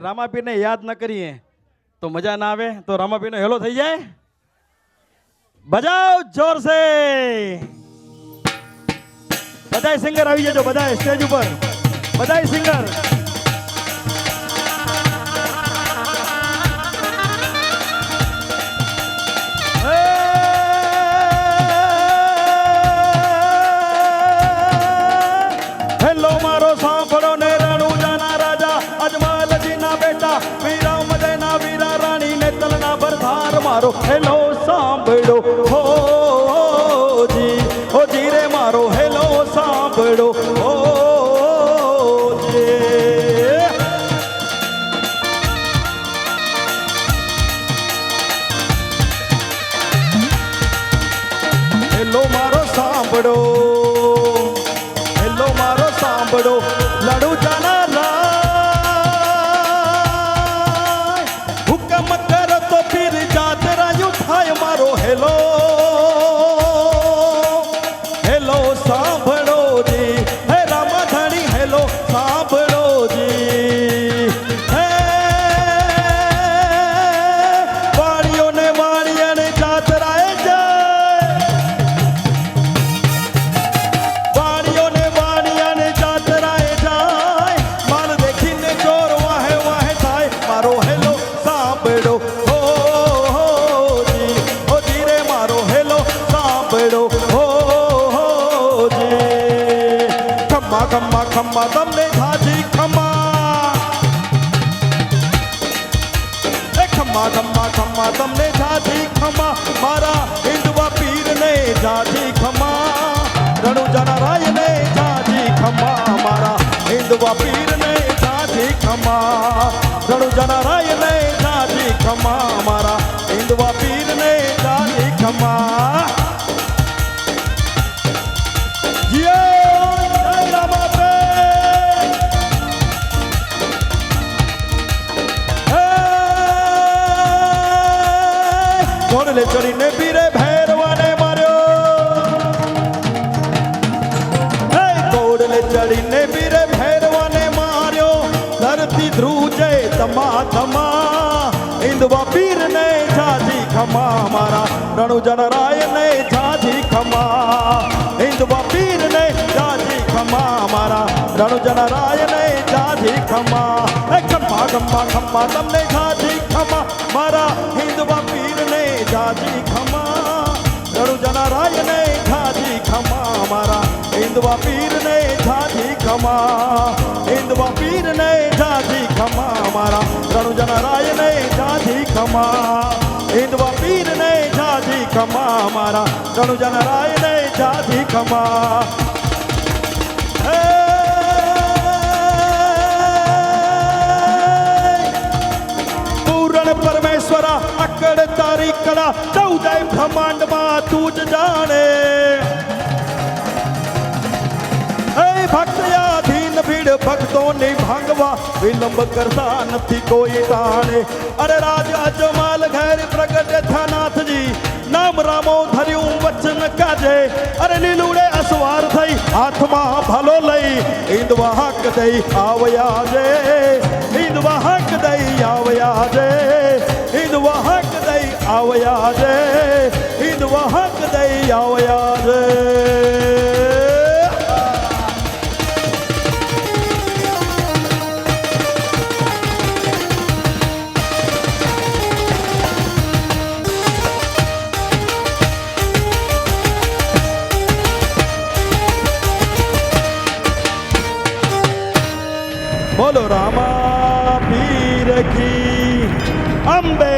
રામાપીરને યાદ ન કરીએ તો મજા ના આવે. તો રામાપીરનો હેલો થઈ જાય. બજાવ જોર સે. બધાય સિંગર આવી જજો, બધાય સ્ટેજ ઉપર, બધાય સિંગર. હેલો મારો સાંભળો ને રણુજાના રાજા અજમલજીના બેટા વીરા મદયના વીરા રાણી ને તલના ભરધાર મારો હેલો સાંભળો હો જી, ઓ જી રે મારો હેલો સાંભળો હો જી. હેલો મારો સાંભળો, હેલો મારો સાંભળો લડુજાના રાય હુકમ કરો તો પીર જાતરાયું થાય મારો હેલો, હેલો સાંભળો જી. હે રામાધણી હેલો સાંભળો જી. હે વાળીઓને વાળીને જાતરાએ જાય, વાળીઓને વાળીને જાતરાએ જાય, માલ દેખીને ચોર વાહે વાહે થાય મારો હેલો સાંભળો હો જી, ઓ જી રે મારો હેલો સાંભળો હો જી. ખમ્મા ખમ્મા ખમ્મા તમને ઝાઝી ખમ્મા, એ ખમ્મા ખમ્મા ખમ્મા તમને ઝાઝી ખમ્મા મારા હિન્દવા પીરને ઝાઝી ખમ્મા, રણુજાના રાયને ઝાઝી ખમ્મા મારા હિન્દવા પીરને ઝાઝી ખમ્મા, રણુજાના રાયને ઝાઝી ખમ્મા મારા હિન્દવા પીરને ઝાઝી ખમ્મા. જય રામાપીર. હે ઘોડલે ચડીને પીરે ભૈરવાને માર્યો, હે ઘોડલે ચડીને પીરે ભૈરવાને માર્યો, ધરતી ધ્રુજે તમા તમા હિન્દવા પીરને ઝાઝી ખમ્મા મારા રણુજાના રાયને ઝાઝી ખમ્મા, હિન્દવા પીરને ઝાઝી ખમ્મા મારા રણુજાના રાયને ઝાઝી ખમ્મા. હે ખમ્મા ખમ્મા ખમ્મા તમને ઝાઝી ખમ્મા મારા હિન્દવા પીરને ઝાઝી ખમ્મા, રણુજાના રાયને ઝાઝી ખમ્મા મારા હિન્દવા પીરને ઝાઝી ખમ્મા, હિન્દવા પીરને ઝાઝી ખમ્મા મારા રણુજાના રાયને ઝાઝી ખમ્મા, હિન્દવા પીરને ઝાઝી ખમ્મા મારા રણુજાના રાયને ઝાઝી ખમ્મા. હે પૂરણ પરમેશ્વરા અકડ તારી કળા ચૌદય બ્રહ્માંડમાં તું જ જાણે, હે ભક્તયાધીન ભીડ ભક્તોની ભાંગવા વિલંબ કરતા નથી કોઈ તાણે. અરે રાજ અજમાલ ઘેર પ્રગટ થનાથજી નામ રામો ધર્યું વચન કાજે, અરે લીલુડે અસવાર થઈ હાથમાં ભાલો લઈ હિન્દવા હક દઈ આવ્યા જે, હિન્દવા હક દઈ આવ્યા જે, હિન્દવા હક દઈ આવ્યા જે, હિન્દવા હક દઈ આવ્યા જે. બોલો રામા પીર કી અંબે